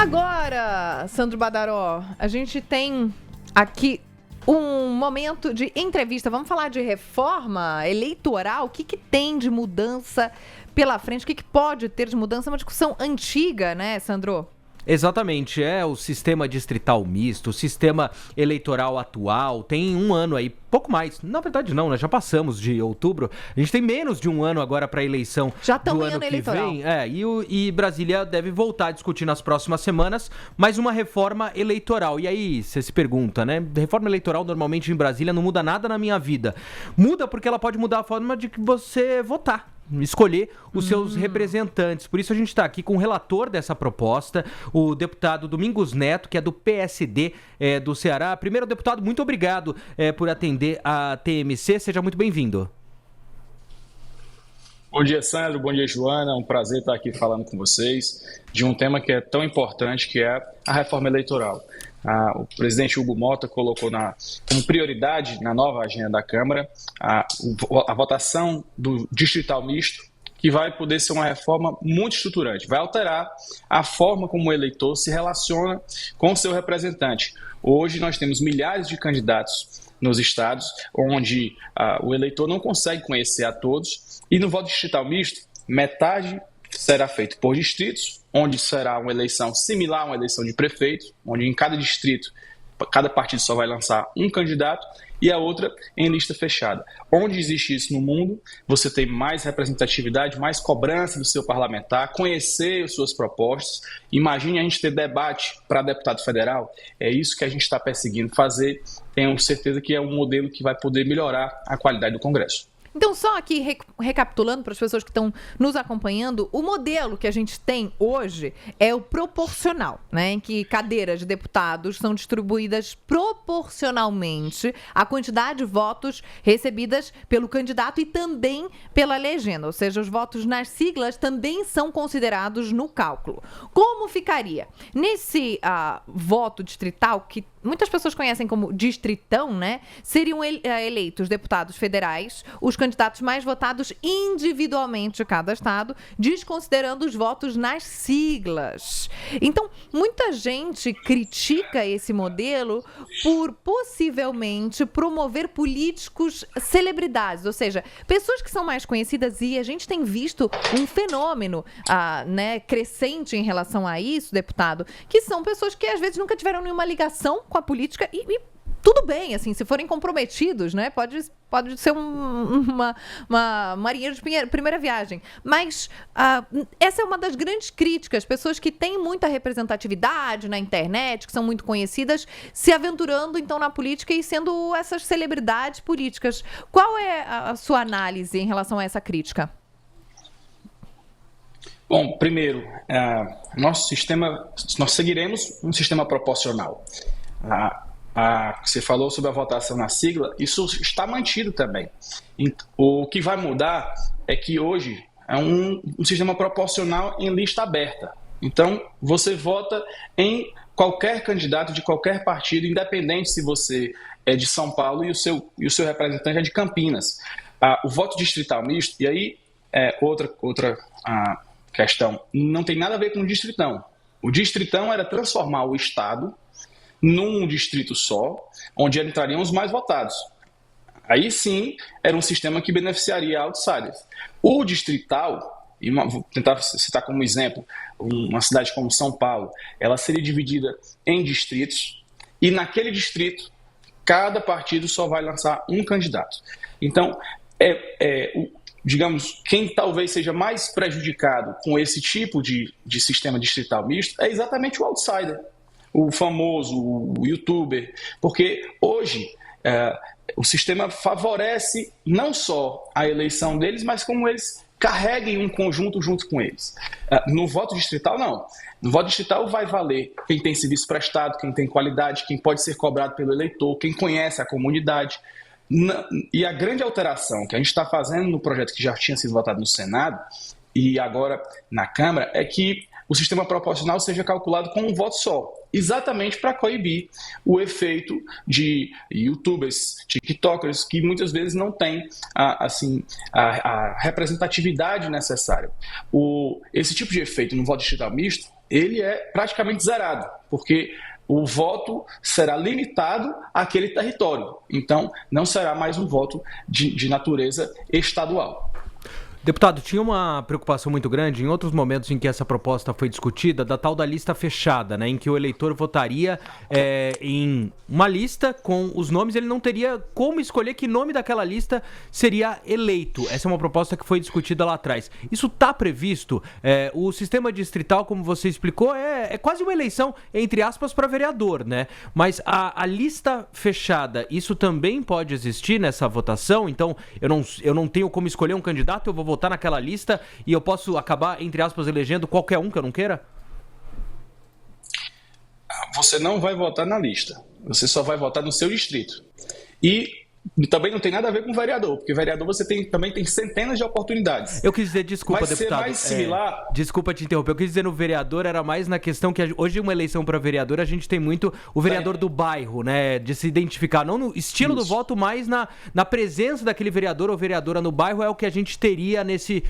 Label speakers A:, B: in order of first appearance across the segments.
A: Agora, Sandro Badaró, a gente tem aqui um momento de entrevista. Vamos falar de reforma eleitoral. O que tem de mudança pela frente? O que pode ter de mudança? É uma discussão antiga, né, Sandro?
B: Exatamente, o sistema distrital misto, o sistema eleitoral atual, tem um ano aí, pouco mais, na verdade não, nós já passamos de outubro, a gente tem menos de um ano agora para a eleição
A: já
B: do ano que
A: eleitoral.
B: vem, e Brasília deve voltar a discutir nas próximas semanas mais uma reforma eleitoral. E aí, você se pergunta, né, reforma eleitoral normalmente em Brasília não muda nada na minha vida, muda porque ela pode mudar a forma de que você votar, escolher os seus representantes. Por isso a gente está aqui com o relator dessa proposta, o deputado Domingos Neto, que é do PSD do Ceará. Primeiro, deputado, muito obrigado por atender a TMC. Seja muito bem-vindo.
C: Bom dia, Sandro. Bom dia, Joana. É um prazer estar aqui falando com vocês de um tema que é tão importante, que é a reforma eleitoral. O presidente Hugo Mota colocou como prioridade na nova agenda da Câmara a votação do distrital misto, que vai poder ser uma reforma muito estruturante, vai alterar a forma como o eleitor se relaciona com o seu representante. Hoje nós temos milhares de candidatos nos estados onde o eleitor não consegue conhecer a todos, e no voto distrital misto, metade será feito por distritos, onde será uma eleição similar a uma eleição de prefeito, onde em cada distrito, cada partido só vai lançar um candidato, e a outra em lista fechada. Onde existe isso no mundo, você tem mais representatividade, mais cobrança do seu parlamentar, conhecer as suas propostas. Imagine a gente ter debate para deputado federal, é isso que a gente está perseguindo fazer. Tenho certeza que é um modelo que vai poder melhorar a qualidade do Congresso.
A: Então, só aqui recapitulando para as pessoas que estão nos acompanhando, o modelo que a gente tem hoje é o proporcional, né? Em que cadeiras de deputados são distribuídas proporcionalmente à quantidade de votos recebidas pelo candidato e também pela legenda, ou seja, os votos nas siglas também são considerados no cálculo. Como ficaria? Nesse voto distrital, que muitas pessoas conhecem como distritão, né? Seriam eleitos deputados federais, os candidatos mais votados individualmente de cada estado, desconsiderando os votos nas siglas. Então, muita gente critica esse modelo por possivelmente promover políticos celebridades, ou seja, pessoas que são mais conhecidas, e a gente tem visto um fenômeno crescente em relação a isso, deputado, que são pessoas que às vezes nunca tiveram nenhuma ligação com a política e tudo bem, assim, se forem comprometidos, né? Pode ser uma marinheiro de primeira viagem. Mas essa é uma das grandes críticas. Pessoas que têm muita representatividade na internet, que são muito conhecidas, se aventurando, então, na política e sendo essas celebridades políticas. Qual é a sua análise em relação a essa crítica?
C: Bom, primeiro, nós seguiremos um sistema proporcional. Você falou sobre a votação na sigla, isso está mantido também. O que vai mudar é que hoje é um sistema proporcional em lista aberta. Então, você vota em qualquer candidato de qualquer partido, independente se você é de São Paulo e o seu representante é de Campinas. O voto distrital misto, e aí outra questão, não tem nada a ver com o distritão. O distritão era transformar o estado num distrito só, onde entrariam os mais votados. Aí sim, era um sistema que beneficiaria outsiders. O distrital, e vou tentar citar como exemplo, uma cidade como São Paulo, ela seria dividida em distritos, e naquele distrito, cada partido só vai lançar um candidato. Então, digamos, quem talvez seja mais prejudicado com esse tipo de sistema distrital misto é exatamente o outsider, o famoso, o youtuber, porque hoje o sistema favorece não só a eleição deles, mas como eles carreguem um conjunto junto com eles. No voto distrital, não. No voto distrital vai valer quem tem serviço prestado, quem tem qualidade, quem pode ser cobrado pelo eleitor, quem conhece a comunidade. E a grande alteração que a gente está fazendo no projeto que já tinha sido votado no Senado e agora na Câmara é que o sistema proporcional seja calculado com um voto só, exatamente para coibir o efeito de youtubers, tiktokers, que muitas vezes não têm a representatividade necessária. Esse tipo de efeito no voto distrital misto ele é praticamente zerado, porque o voto será limitado àquele território. Então, não será mais um voto de natureza estadual.
B: Deputado, tinha uma preocupação muito grande em outros momentos em que essa proposta foi discutida, da tal da lista fechada, né, em que o eleitor votaria em uma lista com os nomes, ele não teria como escolher que nome daquela lista seria eleito. Essa é uma proposta que foi discutida lá atrás. Isso está previsto? O sistema distrital, como você explicou, é quase uma eleição, entre aspas, para vereador, né? Mas a lista fechada, isso também pode existir nessa votação? Então, eu não tenho como escolher um candidato, eu vou votar naquela lista e eu posso acabar, entre aspas, elegendo qualquer um que eu não queira?
C: Você não vai votar na lista. Você só vai votar no seu distrito. E também não tem nada a ver com vereador, porque vereador você também tem centenas de oportunidades.
B: Eu quis dizer, desculpa,
C: vai
B: deputado.
C: Ser mais similar...
B: Desculpa te interromper. Eu quis dizer no vereador, era mais na questão que hoje uma eleição para vereador, a gente tem muito o vereador do bairro, né? De se identificar, não no estilo do voto, mas na presença daquele vereador ou vereadora no bairro, é o que a gente teria nesse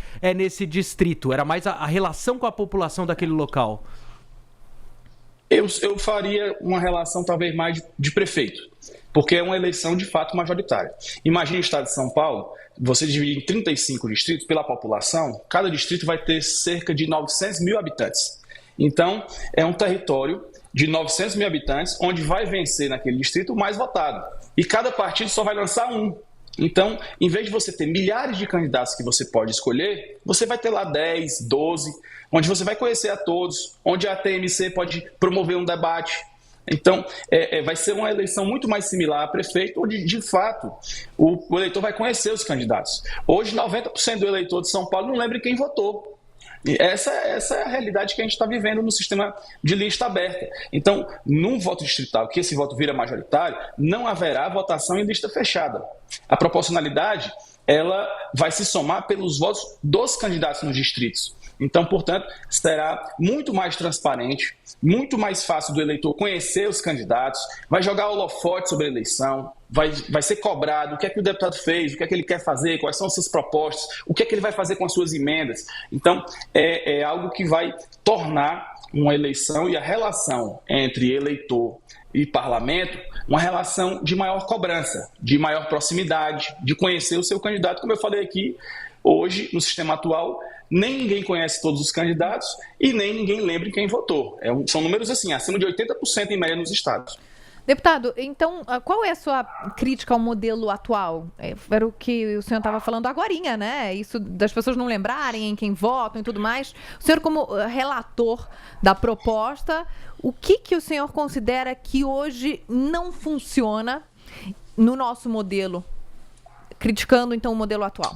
B: distrito. Era mais a relação com a população daquele local.
C: Eu faria uma relação talvez mais de prefeito, porque é uma eleição de fato majoritária. Imagine o estado de São Paulo, você divide em 35 distritos pela população, cada distrito vai ter cerca de 900 mil habitantes. Então, é um território de 900 mil habitantes, onde vai vencer naquele distrito o mais votado. E cada partido só vai lançar um. Então, em vez de você ter milhares de candidatos que você pode escolher, você vai ter lá 10, 12, onde você vai conhecer a todos, onde a TMC pode promover um debate. Então, vai ser uma eleição muito mais similar a prefeito, onde, de fato, o eleitor vai conhecer os candidatos. Hoje, 90% do eleitor de São Paulo não lembra quem votou. E essa é a realidade que a gente está vivendo no sistema de lista aberta. Então, num voto distrital, que esse voto vira majoritário, não haverá votação em lista fechada. A proporcionalidade, ela vai se somar pelos votos dos candidatos nos distritos. Então, portanto, será muito mais transparente, muito mais fácil do eleitor conhecer os candidatos, vai jogar holofote sobre a eleição, vai ser cobrado o que é que o deputado fez, o que é que ele quer fazer, quais são as suas propostas, o que é que ele vai fazer com as suas emendas. Então, é algo que vai tornar uma eleição e a relação entre eleitor e parlamento uma relação de maior cobrança, de maior proximidade, de conhecer o seu candidato. Como eu falei aqui, hoje, no sistema atual, nem ninguém conhece todos os candidatos e nem ninguém lembra em quem votou. São números assim, acima de 80% em média nos estados.
A: Deputado, então, qual é a sua crítica ao modelo atual? Era o que o senhor estava falando agorinha, né? Isso das pessoas não lembrarem em quem votam e tudo mais. O senhor, como relator da proposta, o que o senhor considera que hoje não funciona no nosso modelo? Criticando, então, o modelo atual.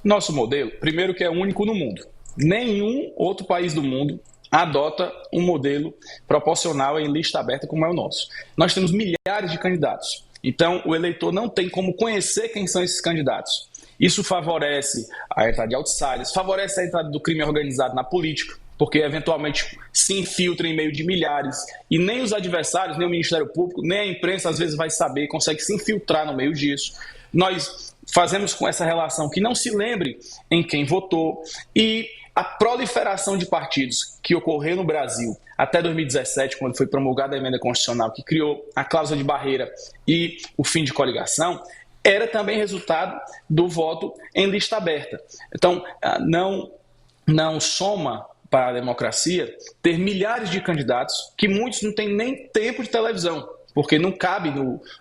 C: Nosso modelo, primeiro que é único no mundo. Nenhum outro país do mundo adota um modelo proporcional em lista aberta como é o nosso. Nós temos milhares de candidatos. Então, o eleitor não tem como conhecer quem são esses candidatos. Isso favorece a entrada de outsiders, favorece a entrada do crime organizado na política, porque eventualmente se infiltra em meio de milhares e nem os adversários, nem o Ministério Público, nem a imprensa às vezes vai saber, consegue se infiltrar no meio disso. Nós fazemos com essa relação que não se lembre em quem votou e a proliferação de partidos que ocorreu no Brasil até 2017, quando foi promulgada a emenda constitucional que criou a cláusula de barreira e o fim de coligação, era também resultado do voto em lista aberta. Então, não soma para a democracia ter milhares de candidatos que muitos não têm nem tempo de televisão, porque não cabe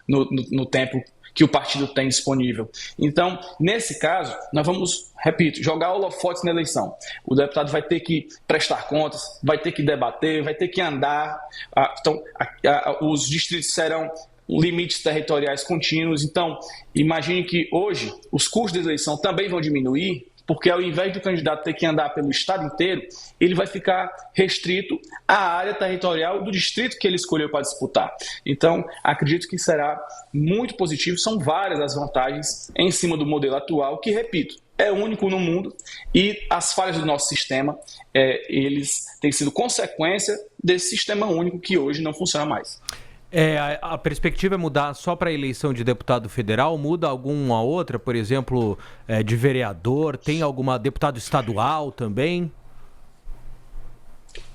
C: no tempo que o partido tem disponível. Então, nesse caso, nós vamos, repito, jogar holofotes na eleição. O deputado vai ter que prestar contas, vai ter que debater, vai ter que andar. Então, os distritos serão limites territoriais contínuos. Então, imagine que hoje os custos da eleição também vão diminuir, porque ao invés do candidato ter que andar pelo estado inteiro, ele vai ficar restrito à área territorial do distrito que ele escolheu para disputar. Então, acredito que será muito positivo, são várias as vantagens em cima do modelo atual, que, repito, é único no mundo e as falhas do nosso sistema, eles têm sido consequência desse sistema único que hoje não funciona mais.
B: A perspectiva é mudar só para a eleição de deputado federal? Muda alguma outra, por exemplo, de vereador? Tem alguma deputado estadual também?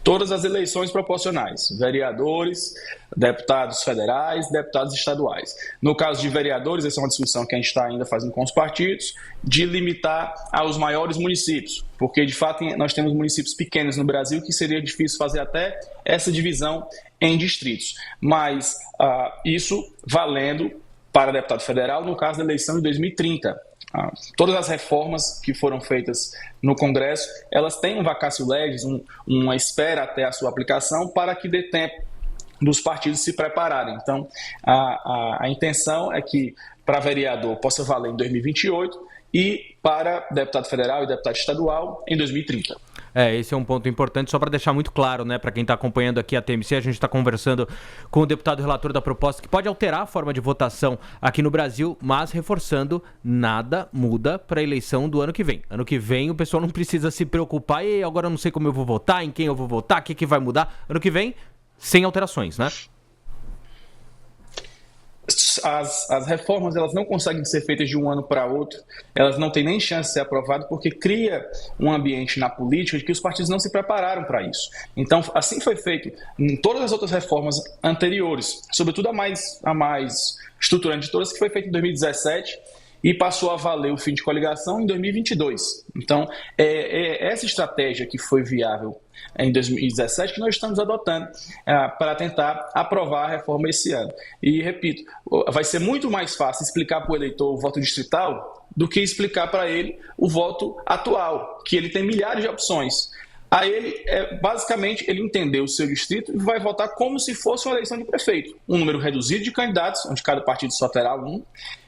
C: todas as eleições proporcionais, vereadores, deputados federais, deputados estaduais. No caso de vereadores, essa é uma discussão que a gente está ainda fazendo com os partidos, de limitar aos maiores municípios, porque de fato nós temos municípios pequenos no Brasil que seria difícil fazer até essa divisão em distritos, mas isso valendo para deputado federal no caso da eleição de 2030. Todas as reformas que foram feitas no Congresso, elas têm um vacatio legis, uma espera até a sua aplicação para que dê tempo dos partidos se prepararem. Então, a intenção é que para vereador possa valer em 2028 e para deputado federal e deputado estadual em 2030.
B: Esse é um ponto importante, só para deixar muito claro, né, para quem está acompanhando aqui a TMC, a gente está conversando com o deputado relator da proposta que pode alterar a forma de votação aqui no Brasil, mas reforçando, nada muda para a eleição do ano que vem. Ano que vem o pessoal não precisa se preocupar, e agora eu não sei como eu vou votar, em quem eu vou votar, o que vai mudar. Ano que vem, sem alterações, né?
C: As reformas elas não conseguem ser feitas de um ano para outro, elas não têm nem chance de ser aprovadas porque cria um ambiente na política de que os partidos não se prepararam para isso. Então, assim foi feito em todas as outras reformas anteriores, sobretudo a mais estruturante de todas, que foi feita em 2017 e passou a valer o fim de coligação em 2022. Então, essa estratégia que foi viável em 2017 que nós estamos adotando para tentar aprovar a reforma esse ano. E, repito, vai ser muito mais fácil explicar para o eleitor o voto distrital do que explicar para ele o voto atual, que ele tem milhares de opções. A ele, basicamente, ele entendeu o seu distrito e vai votar como se fosse uma eleição de prefeito. Um número reduzido de candidatos, onde cada partido só terá um,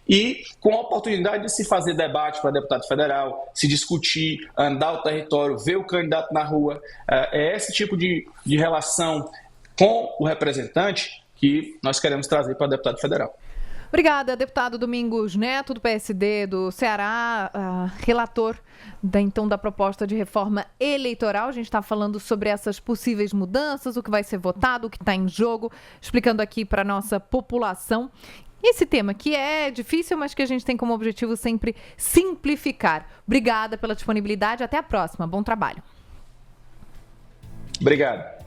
C: e com a oportunidade de se fazer debate para deputado federal, se discutir, andar o território, ver o candidato na rua. É esse tipo de relação com o representante que nós queremos trazer para deputado federal.
A: Obrigada, deputado Domingos Neto, do PSD do Ceará, relator da proposta de reforma eleitoral. A gente está falando sobre essas possíveis mudanças, o que vai ser votado, o que está em jogo, explicando aqui para a nossa população. Esse tema que é difícil, mas que a gente tem como objetivo sempre simplificar. Obrigada pela disponibilidade, até a próxima. Bom trabalho.
C: Obrigado.